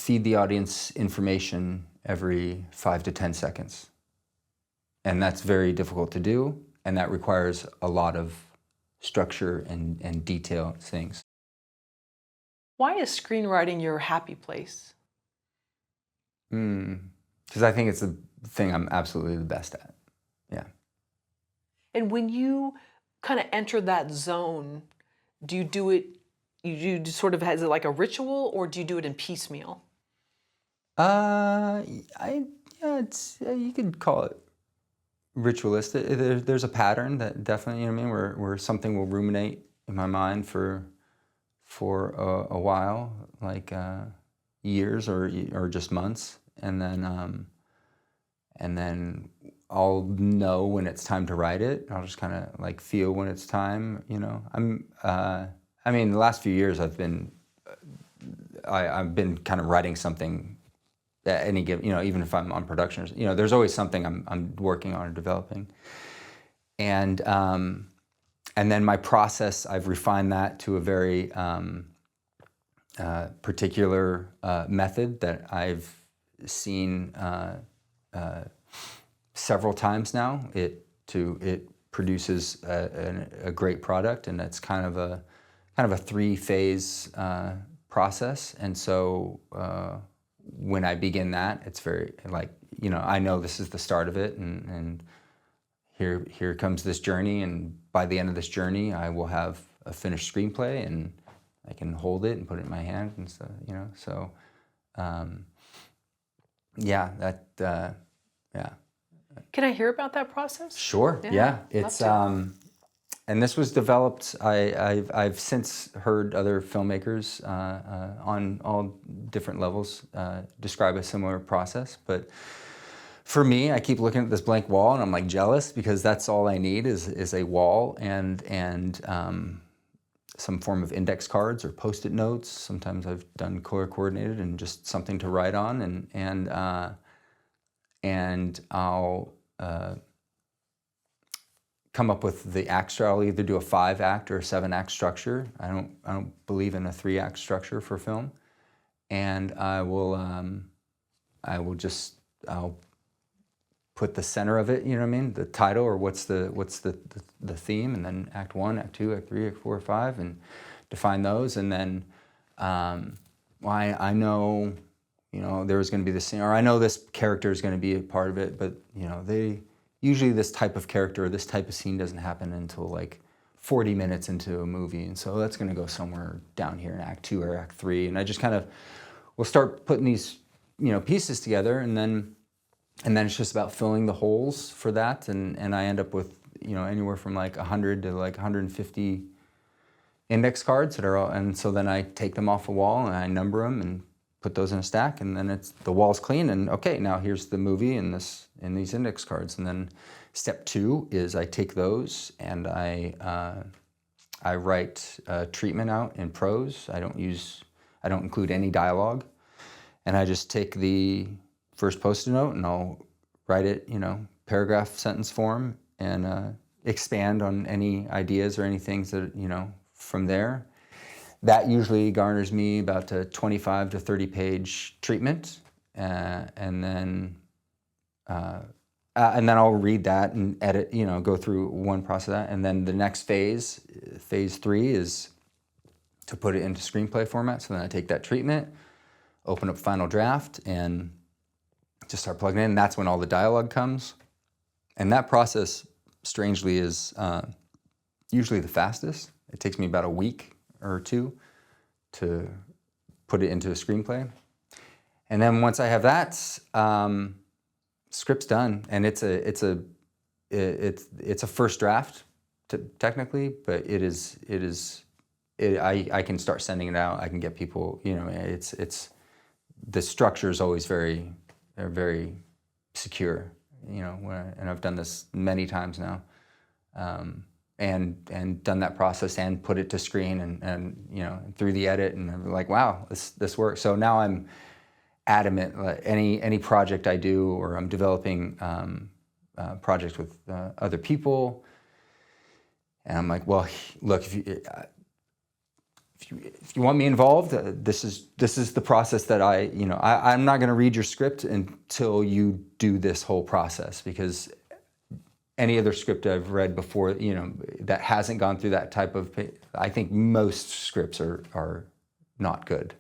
feed the audience information every 5 to 10 seconds. And that's very difficult to do, and that requires a lot of structure and detail things. Why is screenwriting your happy place? Because I think it's the thing I'm absolutely the best at. Yeah. And when you kind of enter that zone, do you do it, you do sort of, is it like a ritual, or do you do it in piecemeal? Yeah, you could call it ritualistic. There's a pattern that definitely, you know what I mean, where something will ruminate in my mind for a while, like years or just months, and then I'll know when it's time to write it. I'll just kind of like feel when it's time, you know. I mean, the last few years I've been kind of writing something at any given, you know, even if I'm on production, you know, there's always something I'm working on or developing. And then my process, I've refined that to a very particular method that I've seen several times now. It produces a great product, and it's kind of a 3-phase process. And so when I begin that, it's very like, you know, I know this is the start of it, and here comes this journey, and by the end of this journey, I will have a finished screenplay, and I can hold it and put it in my hand and stuff, you know. So, yeah, yeah. Can I hear about that process? Sure. Yeah. It's and this was developed. I've since heard other filmmakers on all different levels describe a similar process, but for me, I keep looking at this blank wall, and I'm like jealous, because that's all I need is a wall and some form of index cards or Post-it notes. Sometimes I've done color coordinated, and just something to write on, and I'll come up with the act structure. I'll either do a 5-act or a 7-act structure. I don't believe in a 3-act structure for film, and I'll put the center of it, you know what I mean, the title, or what's the theme, and then Act 1, Act 2, Act 3, Act 4, 5, and define those. And then I know, you know, there's going to be this scene, or I know this character is going to be a part of it, but you know, usually this type of character or this type of scene doesn't happen until like 40 minutes into a movie, and so that's going to go somewhere down here in Act 2 or Act 3, and I just kind of will start putting these, you know, pieces together, and then it's just about filling the holes for that, and I end up with, you know, anywhere from like 100 to like 150 index cards that are all, and so then I take them off a wall and I number them and put those in a stack, and then the wall's clean, and okay, now here's the movie in these index cards. And then step 2 is I take those and I write treatment out in prose. I don't include any dialogue, and I just take the first Post-it note and I'll write it, you know, paragraph, sentence form, and expand on any ideas or any things that, you know, from there. That usually garners me about a 25 to 30 page treatment, and then I'll read that and edit, you know, go through one process of that, and then the next phase 3, is to put it into screenplay format. So then I take that treatment, open up Final Draft, and just start plugging in. And that's when all the dialogue comes, and that process, strangely, is usually the fastest. It takes me about a week or 2 to put it into a screenplay. And then once I have that, script's done, and it's a first draft technically, but I can start sending it out. I can get people, you know, it's the structure is always very secure, you know, and I've done this many times now. And done that process and put it to screen, and you know, through the edit, and I'm like, wow, this works. So now I'm adamant, like any project I do, or I'm developing projects with other people, and I'm like, well, look, if you want me involved, this is the process that I'm not going to read your script until you do this whole process, because any other script I've read before, that hasn't gone through that type of, I think most scripts are not good.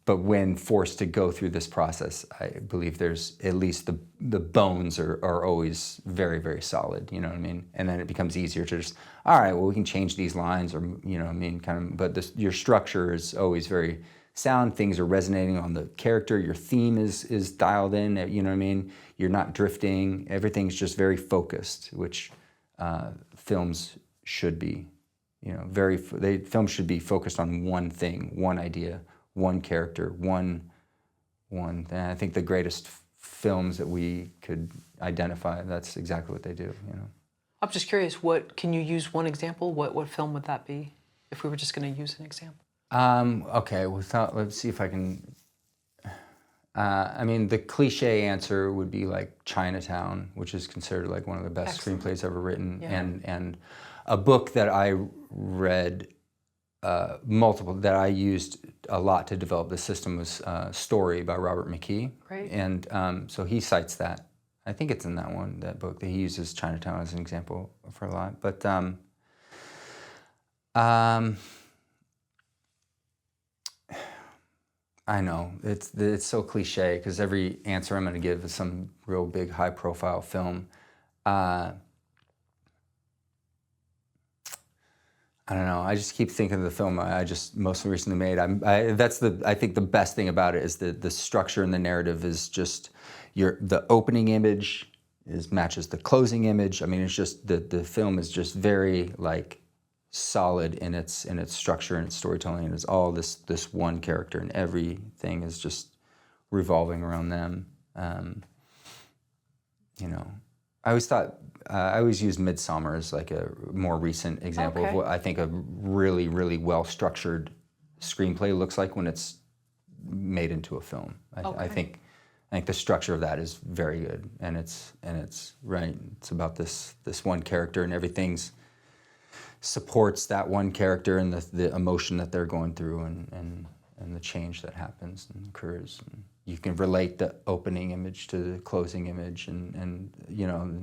But when forced to go through this process, I believe there's at least the bones are always very, very solid, you know what I mean? And then it becomes easier to just, all right, well, we can change these lines, or, but your structure is always very sound. Things are resonating on the character. Your theme is dialed in, you know what I mean? You're not drifting. Everything's just very focused, which films should be, films should be focused on one thing, one idea, one character, one thing. I think the greatest films that we could identify, that's exactly what they do, I'm just curious, can you use one example? What film would that be, if we were just going to use an example? Okay, let's see if I can. The cliche answer would be like Chinatown, which is considered like one of the best Excellent. screenplays ever written, Yeah. and a book that I read that I used a lot to develop the system was Story by Robert McKee. Great. And so he cites that. I think it's in that book, that he uses Chinatown as an example for a lot. But I know, it's so cliche, because every answer I'm going to give is some real big high-profile film. I don't know. I just keep thinking of the film I just most recently made. I think the best thing about it is the structure and the narrative is just the opening image matches the closing image. I mean, it's just the film is just very like solid in its structure and its storytelling. And it's all this one character, and everything is just revolving around them. I always use Midsommar as like a more recent example of what I think a really, really well-structured screenplay looks like when it's made into a film. I think the structure of that is very good, and it's right. It's about this one character, and everything's supports that one character and the emotion that they're going through, and the change that happens and occurs. And you can relate the opening image to the closing image, and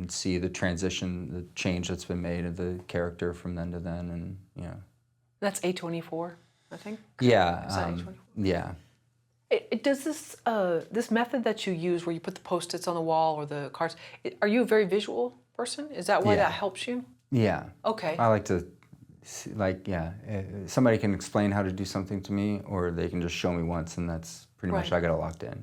see the transition, the change that's been made of the character from then to then, and That's A24, I think. Yeah. Is that A24? Yeah. Does this method that you use, where you put the Post-its on the wall or the cards, are you a very visual person? Is that why that helps you? Yeah. Okay. I like to, somebody can explain how to do something to me, or they can just show me once, and that's pretty much, I got it locked in,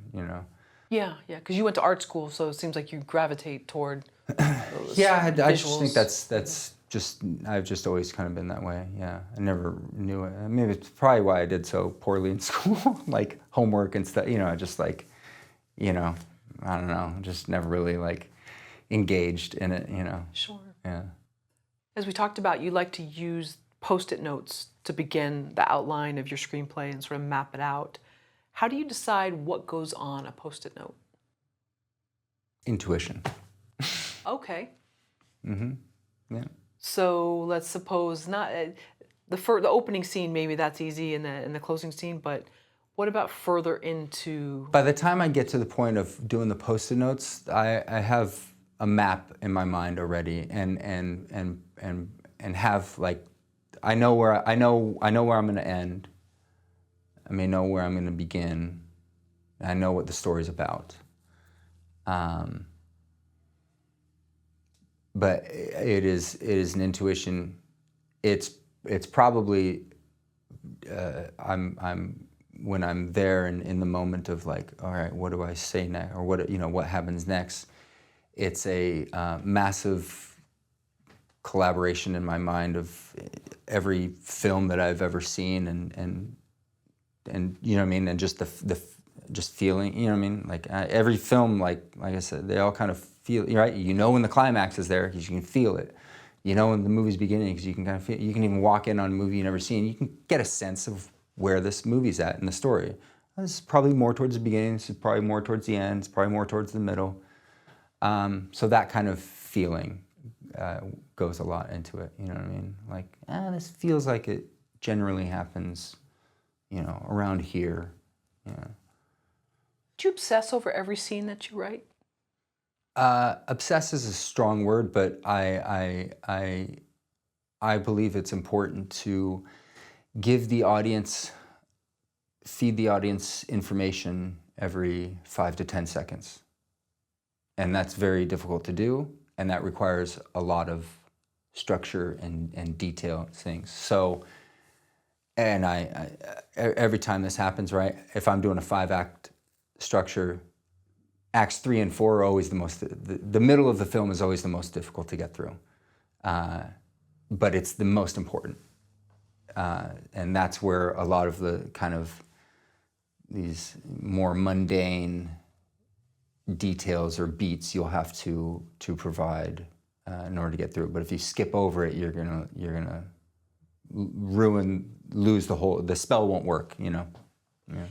Yeah, because you went to art school, so it seems like you gravitate toward those I just visuals. think that's just, I've just always kind of been that way, yeah. I never knew it. Maybe it's probably why I did so poorly in school, like homework and stuff, just like, I don't know, just never really like engaged in it, Sure. Yeah. As we talked about, you like to use Post-it notes to begin the outline of your screenplay and sort of map it out. How do you decide what goes on a Post-it note? Intuition. Okay. Yeah. So let's suppose not the opening scene, maybe that's easy, and the closing scene, but what about further into? By the time I get to the point of doing the Post-it notes, I have a map in my mind already, and have like, I know where I'm going to end. I may know where I'm going to begin. I know what the story's about. But it is an intuition. It's probably I'm when I'm there and in the moment of like, all right, what do I say next, or what happens next? It's a massive collaboration in my mind of every film that I've ever seen, and you know what I mean, and just the just feeling, you know what I mean, like every film, like I said, they all kind of feel, right? When the climax is there because you can feel it. When the movie's beginning because you can kind of feel. You can even walk in on a movie you've never seen. You can get a sense of where this movie's at in the story. This is probably more towards the beginning. This is probably more towards the end. It's probably more towards the middle. So that kind of feeling goes a lot into it. You know what I mean? Like, this feels like it generally happens, you know, around here. Yeah. Do you obsess over every scene that you write? Obsess is a strong word, but I believe it's important to give the audience, feed the audience information every 5 to 10 seconds. And that's very difficult to do, and that requires a lot of structure and detail things. So, and every time this happens, right, if I'm doing a 5-act structure, acts 3 and 4 are always the middle of the film is always the most difficult to get through. But it's the most important. And that's where a lot of the kind of these more mundane details or beats you'll have to provide in order to get through. But if you skip over it, you're gonna lose the spell won't work, you know. Yeah.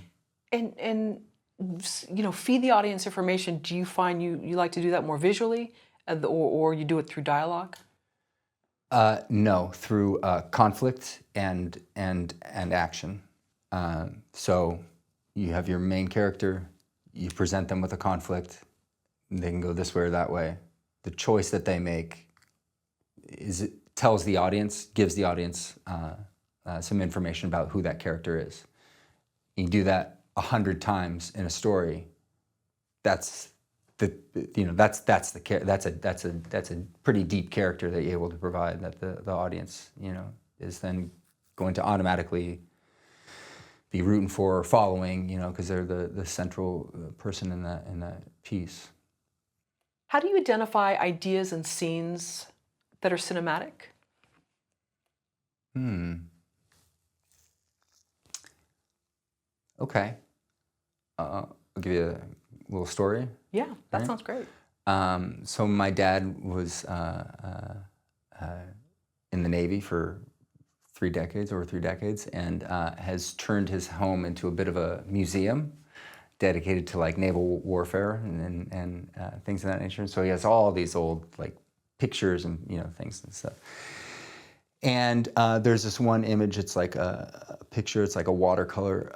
And you know, feed the audience information. Do you find you like to do that more visually, or you do it through dialogue? No, through conflict and action. So you have your main character, you present them with a conflict, they can go this way or that way. The choice that they make tells the audience, gives the audience some information about who that character is. You do that 100 times in a story. That's a pretty deep character that you're able to provide, that the audience, you know, is then going to automatically be rooting for or following, you know, because they're the central person in that piece. How do you identify ideas and scenes that are cinematic? Okay. I'll give you a little story. Yeah, that sounds great. So my dad was in the Navy for over 3 decades, and has turned his home into a bit of a museum dedicated to like naval warfare and things of that nature. So he has all these old like pictures and, you know, things and stuff. And there's this one image, it's like a picture, it's like a watercolor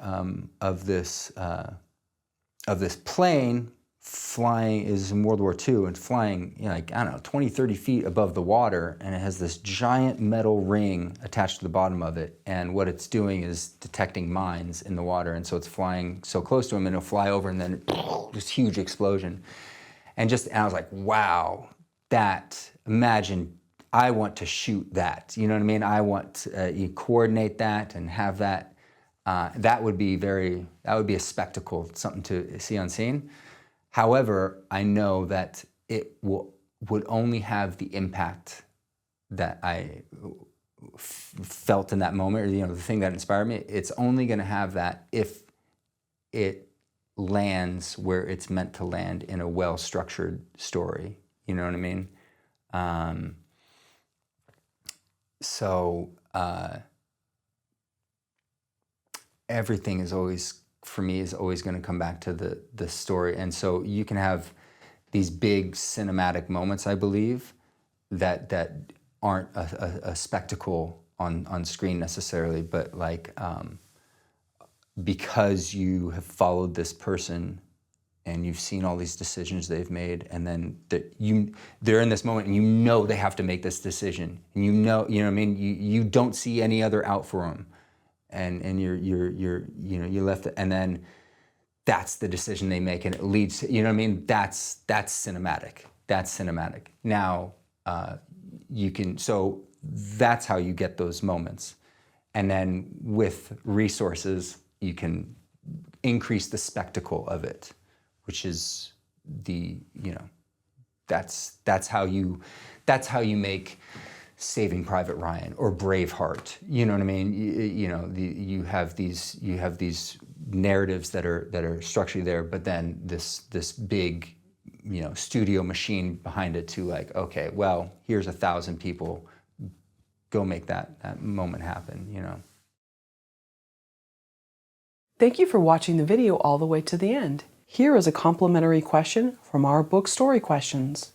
of this plane flying, is in World War II, and flying, you know, like, I don't know, 20, 30 feet above the water, and it has this giant metal ring attached to the bottom of it, and what it's doing is detecting mines in the water, and so it's flying so close to him, and it'll fly over, and then this huge explosion. And I was like, wow, imagine, I want to shoot that, you know what I mean? I want you coordinate that and have that. That would be a spectacle, something to see on scene. However, I know that it would only have the impact that I felt in that moment, or, you know, the thing that inspired me. It's only going to have that if it lands where it's meant to land in a well-structured story. You know what I mean? So everything is always, for me, is always going to come back to the story. And so you can have these big cinematic moments, I believe, that aren't a spectacle on screen necessarily, but like because you have followed this person and you've seen all these decisions they've made, and then they're in this moment, and you know they have to make this decision, and you know what I mean. You don't see any other out for them, and you're left, and then that's the decision they make, and it leads to, you know what I mean. That's cinematic. That's cinematic. Now so that's how you get those moments, and then with resources you can increase the spectacle of it, which is that's how you make Saving Private Ryan or Braveheart. You know what I mean? You have these narratives that are structurally there, but then this big, studio machine behind it to like, okay, well, here's 1,000 people, go make that moment happen. Thank you for watching the video all the way to the end. Here is a complimentary question from our book Story Questions.